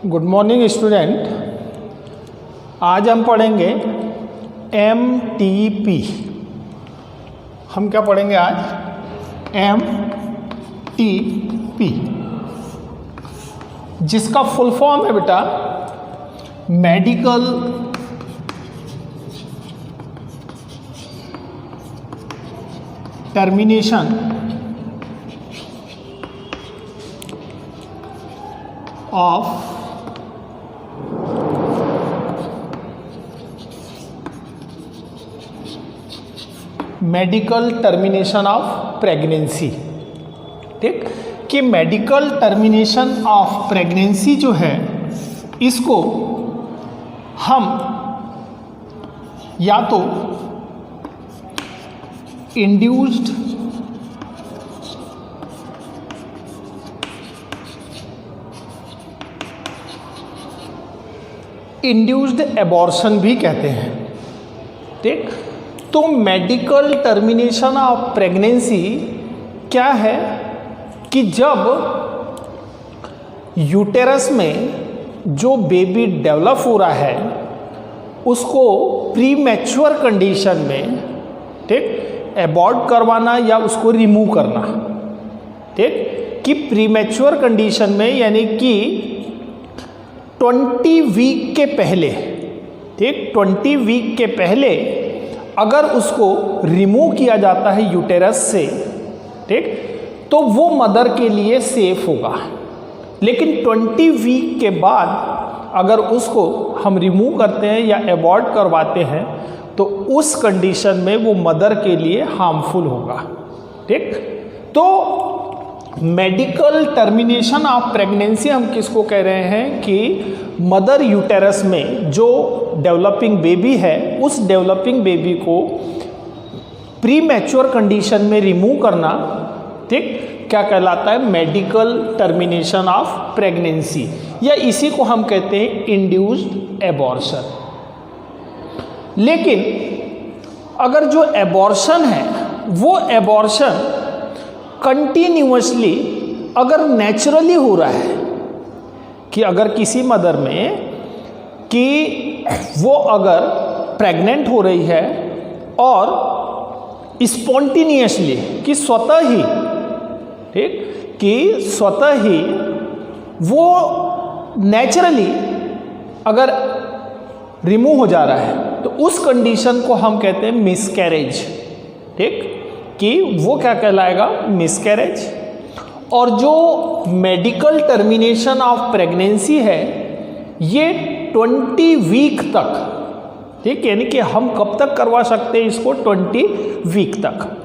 Good morning student. आज हम पढ़ेंगे MTP। हम क्या पढ़ेंगे आज? MTP, जिसका फुल फॉर्म है बेटा medical termination of medical termination of pregnancy. ठीक, कि मेडिकल टर्मिनेशन ऑफ प्रेगनेंसी जो है इसको हम या तो इंड्यूस्ड एबॉर्शन भी कहते हैं। ठीक, तो मेडिकल टर्मिनेशन ऑफ प्रेगनेंसी क्या है कि जब यूटेरस में जो बेबी डेवलप हो रहा है उसको प्री मैच्योर कंडीशन में, ठीक, एबॉर्ट करवाना या उसको रिमूव करना। ठीक, कि प्री मैच्योर कंडीशन में यानी कि 20 वीक के पहले, ठीक, 20 वीक के पहले अगर उसको रिमूव किया जाता है यूटेरस से, ठीक, तो वो मदर के लिए सेफ होगा। लेकिन 20 वीक के बाद अगर उसको हम रिमूव करते हैं या एबॉर्ट करवाते हैं तो उस कंडीशन में वो मदर के लिए हार्मफुल होगा। ठीक, तो मेडिकल टर्मिनेशन ऑफ प्रेगनेंसी हम किसको कह रहे हैं कि मदर यूटेरस में जो डेवलपिंग बेबी है उस डेवलपिंग बेबी को प्री मैच्योर कंडीशन में रिमूव करना, ठीक, क्या कहलाता है? मेडिकल टर्मिनेशन ऑफ प्रेगनेंसी, या इसी को हम कहते हैं इंड्यूस्ड एबॉर्शन। लेकिन अगर जो एबॉर्शन है वो एबॉर्शन कंटिन्यूअसली अगर नेचुरली हो रहा है, कि अगर किसी मदर में कि वो अगर प्रेग्नेंट हो रही है और स्पॉन्टेनियसली कि स्वतः ही, ठीक, कि स्वतः ही वो नेचुरली अगर रिमूव हो जा रहा है तो उस कंडीशन को हम कहते हैं मिसकैरेज। ठीक, कि वो क्या कहलाएगा? मिसकैरेज। और जो मेडिकल टर्मिनेशन ऑफ प्रेगनेंसी है ये 20 वीक तक, ठीक, यानी कि हम कब तक करवा सकते हैं इसको? 20 वीक तक।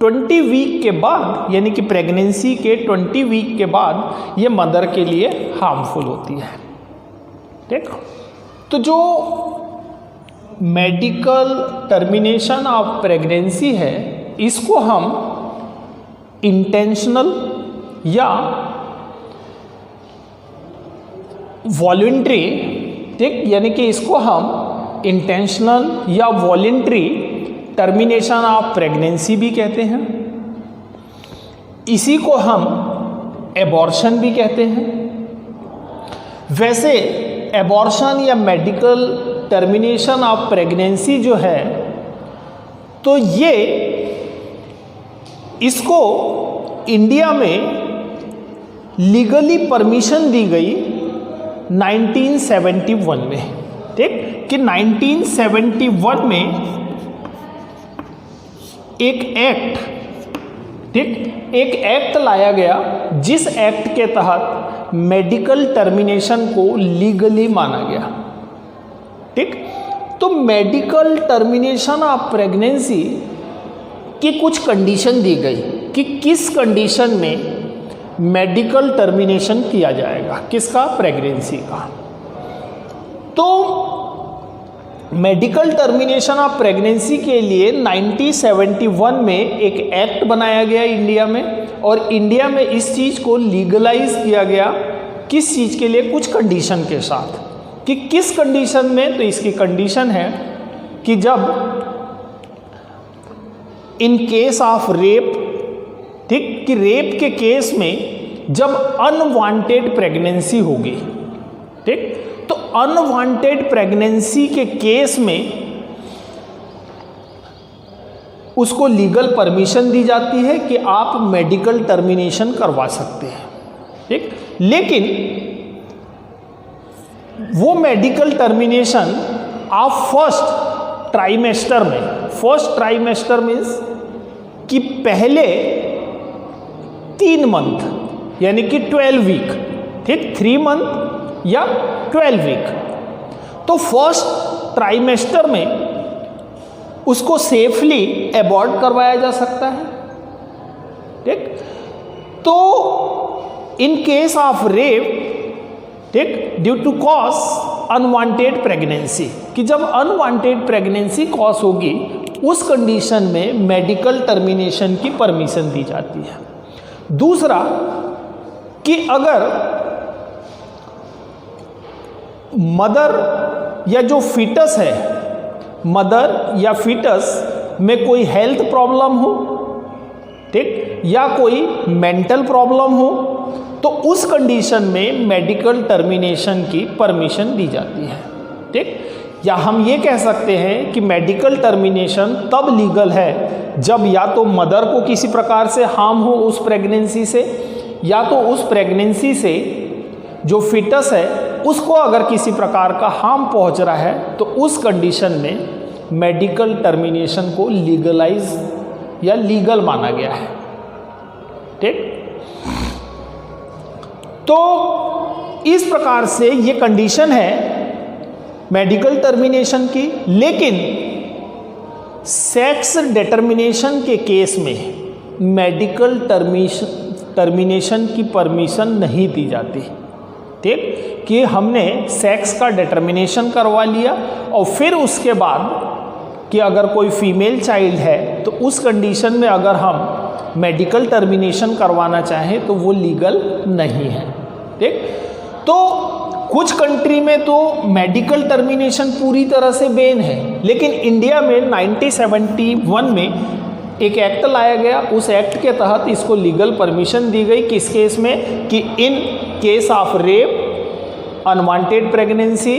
20 वीक के बाद यानी कि प्रेगनेंसी के 20 वीक के बाद ये मदर के लिए हार्मफुल होती है। ठीक, तो जो मेडिकल टर्मिनेशन ऑफ प्रेगनेंसी है इसको हम इंटेंशनल या वॉलंटरी, ठीक, यानी कि इसको हम इंटेंशनल या वॉलंटरी टर्मिनेशन ऑफ प्रेगनेंसी भी कहते हैं। इसी को हम एबॉर्शन भी कहते हैं। वैसे एबॉर्शन या मेडिकल टर्मिनेशन ऑफ प्रेगनेंसी जो है तो ये इसको इंडिया में लीगली परमिशन दी गई 1971 में। ठीक, कि 1971 में एक एक्ट, ठीक, एक एक्ट लाया गया जिस एक्ट के तहत मेडिकल टर्मिनेशन को लीगली माना गया। ठीक, तो मेडिकल टर्मिनेशन ऑफ प्रेगनेंसी की कुछ कंडीशन दी गई कि किस कंडीशन में मेडिकल टर्मिनेशन किया जाएगा, किसका? प्रेगनेंसी का। तो मेडिकल टर्मिनेशन ऑफ प्रेगनेंसी के लिए 1971 में एक एक्ट बनाया गया इंडिया में, और इंडिया में इस चीज़ को लीगलाइज किया गया। किस चीज़ के लिए? कुछ कंडीशन के साथ। कि किस कंडीशन में? तो इसकी कंडीशन है कि जब इन केस ऑफ रेप, ठीक, कि रेप के केस में जब अनवांटेड प्रेगनेंसी होगी, ठीक। तो अनवांटेड प्रेगनेंसी के केस में उसको लीगल परमिशन दी जाती है कि आप मेडिकल टर्मिनेशन करवा सकते हैं, ठीक। लेकिन वो मेडिकल टर्मिनेशन आप फर्स्ट ट्राइमेस्टर में, फर्स्ट ट्राइमेस्टर मीन्स कि पहले 3 मंथ यानी कि 12 वीक, ठीक, 3 मंथ या 12 वीक, तो फर्स्ट ट्राइमेस्टर में उसको सेफली एबॉर्ट करवाया जा सकता है, ठीक। तो इन केस ऑफ रेप, ठीक, due to cause unwanted pregnancy, कि जब अनवांटेड प्रेगनेंसी कॉज होगी उस कंडीशन में मेडिकल टर्मिनेशन की परमिशन दी जाती है। दूसरा कि अगर मदर या जो फीटस है, मदर या फीटस में कोई हेल्थ प्रॉब्लम हो, ठीक, या कोई मेंटल प्रॉब्लम हो, तो उस कंडीशन में मेडिकल टर्मिनेशन की परमिशन दी जाती है, ठीक। या हम ये कह सकते हैं कि मेडिकल टर्मिनेशन तब लीगल है जब या तो मदर को किसी प्रकार से हार्म हो उस प्रेगनेंसी से, या तो उस प्रेगनेंसी से जो फीटस है उसको अगर किसी प्रकार का हार्म पहुंच रहा है, तो उस कंडीशन में मेडिकल टर्मिनेशन को लीगलाइज या लीगल माना गया है, ठीक। तो इस प्रकार से ये कंडीशन है मेडिकल टर्मिनेशन की। लेकिन सेक्स डिटर्मिनेशन के केस में मेडिकल टर्मिनेशन की परमिशन नहीं दी जाती, ठीक, कि हमने सेक्स का डिटर्मिनेशन करवा लिया और फिर उसके बाद कि अगर कोई फीमेल चाइल्ड है तो उस कंडीशन में अगर हम मेडिकल टर्मिनेशन करवाना चाहें तो वो लीगल नहीं है, ठीक। तो कुछ कंट्री में तो मेडिकल टर्मिनेशन पूरी तरह से बैन है, लेकिन इंडिया में 1971 में एक एक्ट लाया गया, उस एक्ट के तहत इसको लीगल परमिशन दी गई। किस केस में? कि in case of rape, unwanted pregnancy,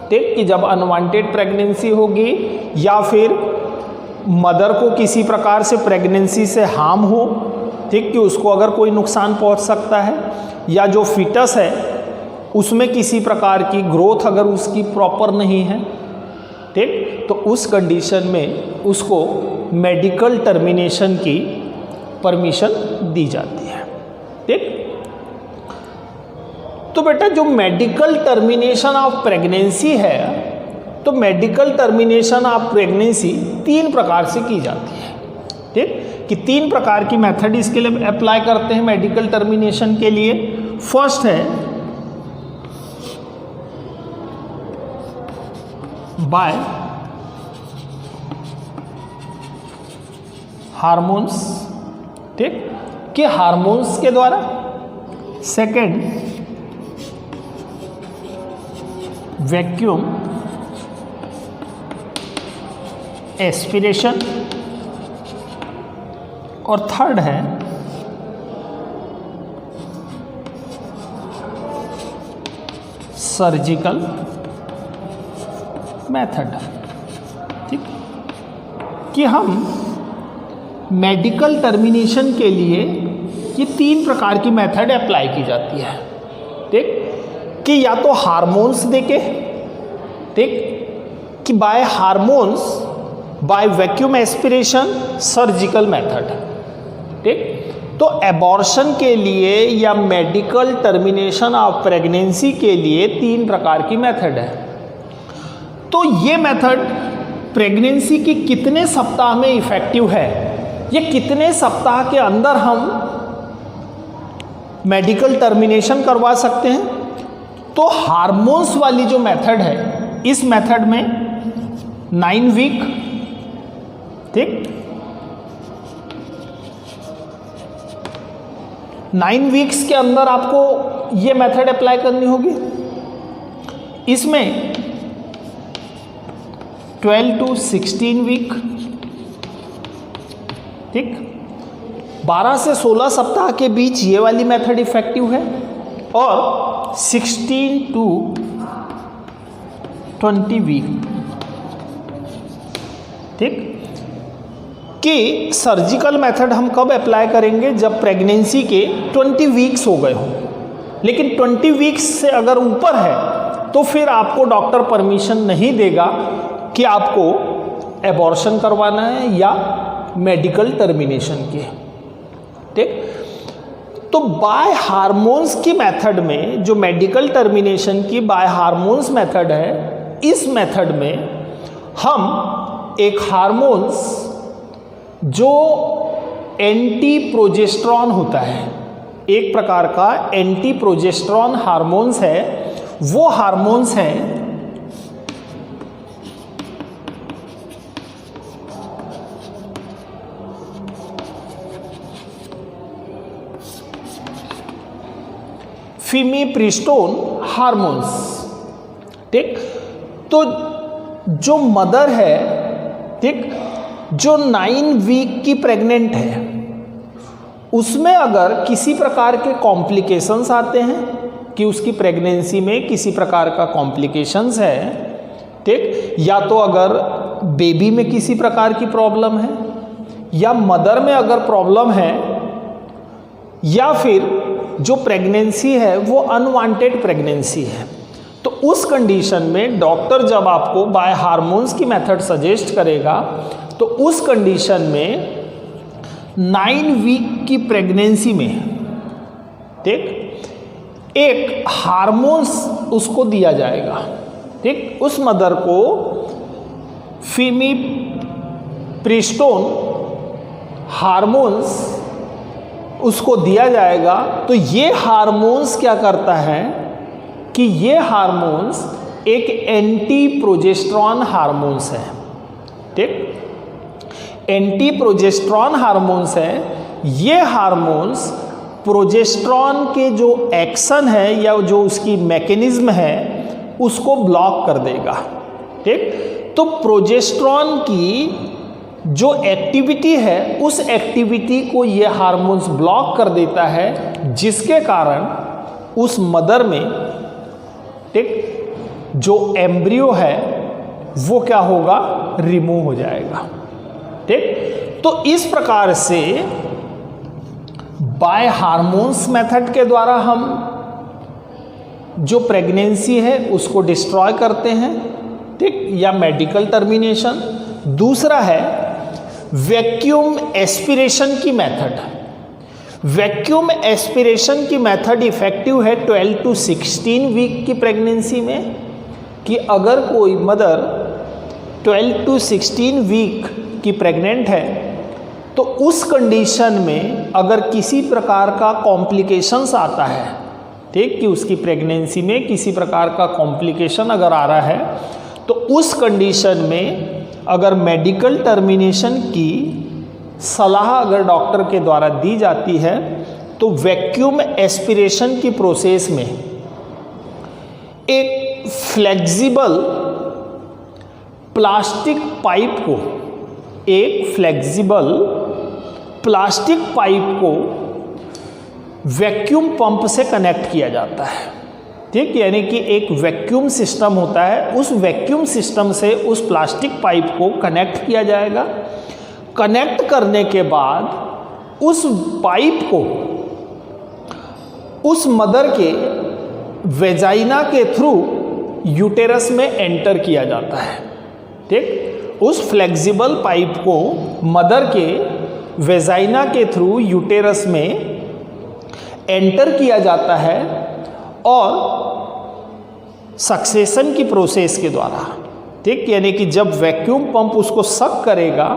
ठीक, कि जब अनवांटेड प्रेगनेंसी होगी या फिर मदर को किसी प्रकार से प्रेगनेंसी से हार्म हो, ठीक, कि उसको अगर कोई नुकसान पहुंच सकता है, या जो फीटस है उसमें किसी प्रकार की ग्रोथ अगर उसकी प्रॉपर नहीं है, ठीक, तो उस कंडीशन में उसको मेडिकल टर्मिनेशन की परमिशन दी जाती है, ठीक। तो बेटा जो मेडिकल टर्मिनेशन ऑफ प्रेगनेंसी है, तो मेडिकल टर्मिनेशन ऑफ प्रेगनेंसी 3 प्रकार से की जाती है, ठीक, कि 3 प्रकार की मेथड इसके लिए अप्लाई करते हैं मेडिकल टर्मिनेशन के लिए। फर्स्ट है बाय हार्मोन्स, ठीक, कि हार्मोन्स के द्वारा। सेकंड वैक्यूम एस्पिरेशन, और थर्ड है सर्जिकल मेथड, ठीक, कि हम मेडिकल टर्मिनेशन के लिए ये 3 प्रकार की मेथड अप्लाई की जाती है, ठीक, कि या तो हार्मोन्स देके, ठीक, कि by hormones, by vacuum aspiration, surgical method, ठीक। तो एबॉर्शन के लिए या मेडिकल टर्मिनेशन ऑफ प्रेगनेंसी के लिए 3 प्रकार की मेथड है। तो ये मेथड प्रेगनेंसी की कितने सप्ताह में इफेक्टिव है, ये कितने सप्ताह के अंदर हम मेडिकल टर्मिनेशन करवा सकते हैं, तो हार्मोन्स वाली जो मेथड है, इस मेथड में 9 वीक, ठीक, 9 वीक्स के अंदर आपको ये मेथड अप्लाई करनी होगी। इसमें 12 to 16 वीक, ठीक, 12 से 16 सप्ताह के बीच ये वाली मेथड इफेक्टिव है, और 16 to 20 वीक, ठीक, कि सर्जिकल मेथड हम कब अप्लाई करेंगे, जब प्रेगनेंसी के 20 वीक्स हो गए हों। लेकिन 20 वीक्स से अगर ऊपर है तो फिर आपको डॉक्टर परमिशन नहीं देगा कि आपको एबॉर्शन करवाना है या मेडिकल टर्मिनेशन की, ठीक। तो बाय हार्मोन्स की मेथड में, जो मेडिकल टर्मिनेशन की बाय हार्मोन्स मेथड है, इस मेथड में हम एक हार्मोन्स जो एंटी प्रोजेस्टेरॉन होता है, एक प्रकार का एंटी प्रोजेस्टेरॉन हार्मोन्स है, वो हार्मोन्स हैं फीमीप्रिस्टोन हार्मोन्स, ठीक। तो जो मदर है, ठीक, जो 9 वीक की प्रेग्नेंट है, उसमें अगर किसी प्रकार के कॉम्प्लिकेशंस आते हैं कि उसकी प्रेगनेंसी में किसी प्रकार का कॉम्प्लिकेशंस है, ठीक, या तो अगर बेबी में किसी प्रकार की प्रॉब्लम है या मदर में अगर प्रॉब्लम है, या फिर जो प्रेगनेंसी है वो अनवांटेड प्रेगनेंसी है, तो उस कंडीशन में डॉक्टर जब आपको बाय हार्मोन्स की मेथड सजेस्ट करेगा तो उस कंडीशन में 9 वीक की प्रेगनेंसी में, ठीक, एक हार्मोन्स उसको दिया जाएगा, ठीक। उस मदर को फीमीप्रिस्टोन हार्मोन्स उसको दिया जाएगा। तो ये हार्मोन्स क्या करता है कि ये हार्मोन्स एक एंटी प्रोजेस्टेरॉन हार्मोन्स है, ठीक। एंटी प्रोजेस्टेरॉन हार्मोन्स है, ये हार्मोन्स प्रोजेस्टेरॉन के जो एक्शन है या जो उसकी मैकेनिज्म है उसको ब्लॉक कर देगा, ठीक। तो प्रोजेस्टेरॉन की जो एक्टिविटी है उस एक्टिविटी को ये हार्मोन्स ब्लॉक कर देता है, जिसके कारण उस मदर में, ठीक, जो एम्ब्रियो है वो क्या होगा, रिमूव हो जाएगा, ठीक। तो इस प्रकार से बाय हार्मोन्स मेथड के द्वारा हम जो प्रेगनेंसी है उसको डिस्ट्रॉय करते हैं, ठीक, या मेडिकल टर्मिनेशन। दूसरा है वैक्यूम एस्पिरेशन की मेथड। वैक्यूम एस्पिरेशन की मेथड इफेक्टिव है 12 to 16 वीक की प्रेगनेंसी में, कि अगर कोई मदर 12 to 16 वीक की प्रेग्नेंट है तो उस कंडीशन में अगर किसी प्रकार का कॉम्प्लिकेशंस आता है, ठीक, कि उसकी प्रेगनेंसी में किसी प्रकार का कॉम्प्लिकेशन अगर आ रहा है, तो उस कंडीशन में अगर मेडिकल टर्मिनेशन की सलाह अगर डॉक्टर के द्वारा दी जाती है तो वैक्यूम एस्पिरेशन की प्रोसेस में एक फ्लेक्सिबल प्लास्टिक पाइप को, एक फ्लेक्सिबल प्लास्टिक पाइप को वैक्यूम पंप से कनेक्ट किया जाता है, ठीक। यानी कि एक वैक्यूम सिस्टम होता है, उस वैक्यूम सिस्टम से उस प्लास्टिक पाइप को कनेक्ट किया जाएगा। कनेक्ट करने के बाद उस पाइप को उस मदर के वेजाइना के थ्रू यूटेरस में एंटर किया जाता है, ठीक। उस फ्लेक्सिबल पाइप को मदर के वेजाइना के थ्रू यूटेरस में एंटर किया जाता है और सक्सेशन की प्रोसेस के द्वारा, ठीक। यानी कि जब वैक्यूम पंप उसको सक करेगा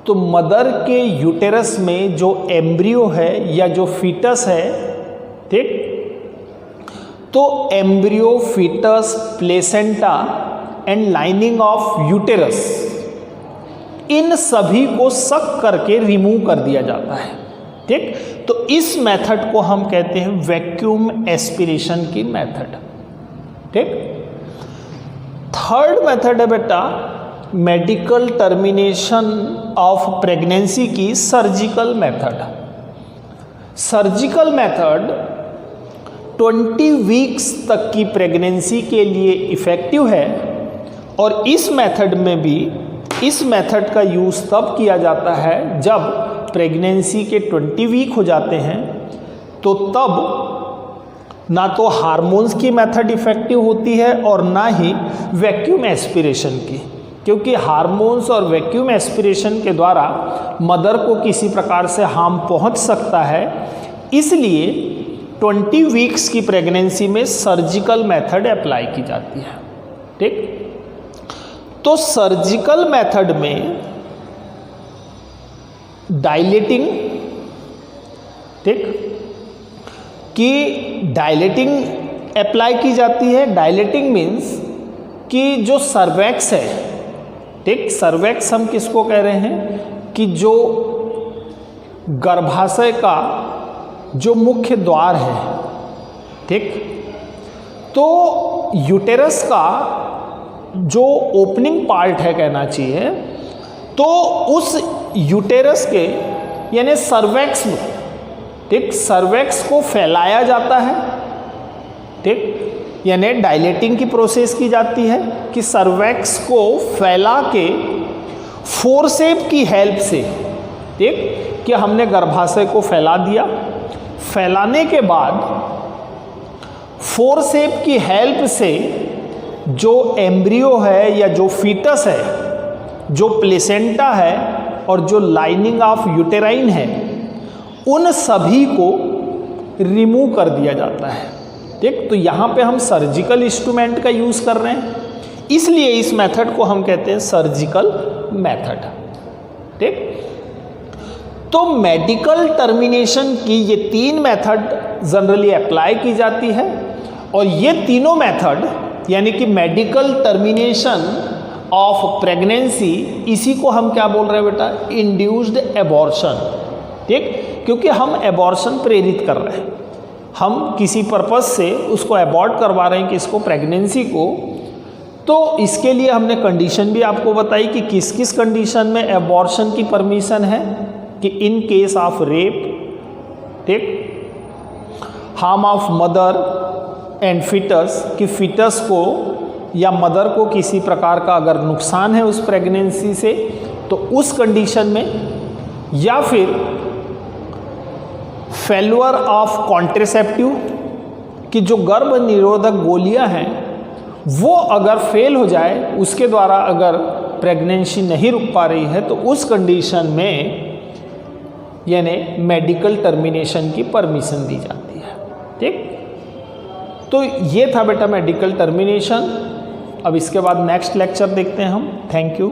तो मदर के यूटेरस में जो एम्ब्रियो है या जो फीटस है, ठीक, तो embryo, foetus, placenta and lining of uterus, इन सभी को सक करके रिमूव कर दिया जाता है, ठीक। तो इस मेथड को हम कहते हैं वैक्यूम एस्पिरेशन की मेथड, ठीक। थर्ड मेथड है बेटा मेडिकल टर्मिनेशन ऑफ प्रेगनेंसी की surgical method. Surgical method 20 weeks तक की प्रेगनेंसी के लिए इफ़ेक्टिव है। और इस मेथड में भी इस मेथड का यूज़ तब किया जाता है जब प्रेगनेंसी के 20 वीक हो जाते हैं, तो तब ना तो हार्मोन्स की मेथड इफ़ेक्टिव होती है और ना ही वैक्यूम एस्पिरेशन की, क्योंकि हार्मोन्स और वैक्यूम एस्पिरेशन के द्वारा मदर को किसी प्रकार से हार्म पहुंच सकता है। इसलिए 20 वीक्स की प्रेगनेंसी में सर्जिकल मेथड अप्लाई की जाती है। ठीक, तो सर्जिकल मेथड में डायलेटिंग, ठीक, कि डायलेटिंग अप्लाई की जाती है। डायलेटिंग मीन्स कि जो सर्वैक्स है, ठीक, सर्वैक्स हम किसको कह रहे हैं कि जो गर्भाशय का जो मुख्य द्वार है, ठीक, तो यूटेरस का जो ओपनिंग पार्ट है कहना चाहिए, तो उस यूटेरस के यानी सर्वैक्स, ठीक, सर्वैक्स को फैलाया जाता है। ठीक, यानी डायलेटिंग की प्रोसेस की जाती है कि सर्वैक्स को फैला के फोर्सेप की हेल्प से, ठीक, कि हमने गर्भाशय को फैला दिया। फैलाने के बाद फोर्सेप की हेल्प से जो एम्ब्रियो है या जो फीटस है, जो प्लेसेंटा है और जो लाइनिंग ऑफ यूटेराइन है, उन सभी को रिमूव कर दिया जाता है। ठीक, तो यहाँ पे हम सर्जिकल इंस्ट्रूमेंट का यूज़ कर रहे हैं, इसलिए इस मेथड को हम कहते हैं सर्जिकल मेथड। ठीक, तो मेडिकल टर्मिनेशन की ये 3 मेथड जनरली अप्लाई की जाती है, और ये तीनों मेथड यानी कि मेडिकल टर्मिनेशन ऑफ प्रेगनेंसी, इसी को हम क्या बोल रहे हैं बेटा, इंड्यूस्ड एबॉर्शन। ठीक, क्योंकि हम एबॉर्शन प्रेरित कर रहे हैं, हम किसी पर्पस से उसको अबॉर्ट करवा रहे हैं कि इसको प्रेगनेंसी को। तो इसके लिए हमने कंडीशन भी आपको बताई कि किस किस कंडीशन में एबॉर्शन की परमिशन है, कि इन केस ऑफ रेप, ठीक, harm of mother and foetus, कि फीटस को या मदर को किसी प्रकार का अगर नुकसान है उस प्रेगनेंसी से, तो उस कंडीशन में, या फिर फेल्यूर ऑफ कॉन्ट्रेसेप्टिव, कि जो गर्भ निरोधक गोलियां हैं वो अगर फेल हो जाए, उसके द्वारा अगर प्रेगनेंसी नहीं रुक पा रही है, तो उस कंडीशन में यानी मेडिकल टर्मिनेशन की परमिशन दी जाती है। ठीक, तो ये था बेटा मेडिकल टर्मिनेशन। अब इसके बाद नेक्स्ट लेक्चर देखते हैं हम। Thank you.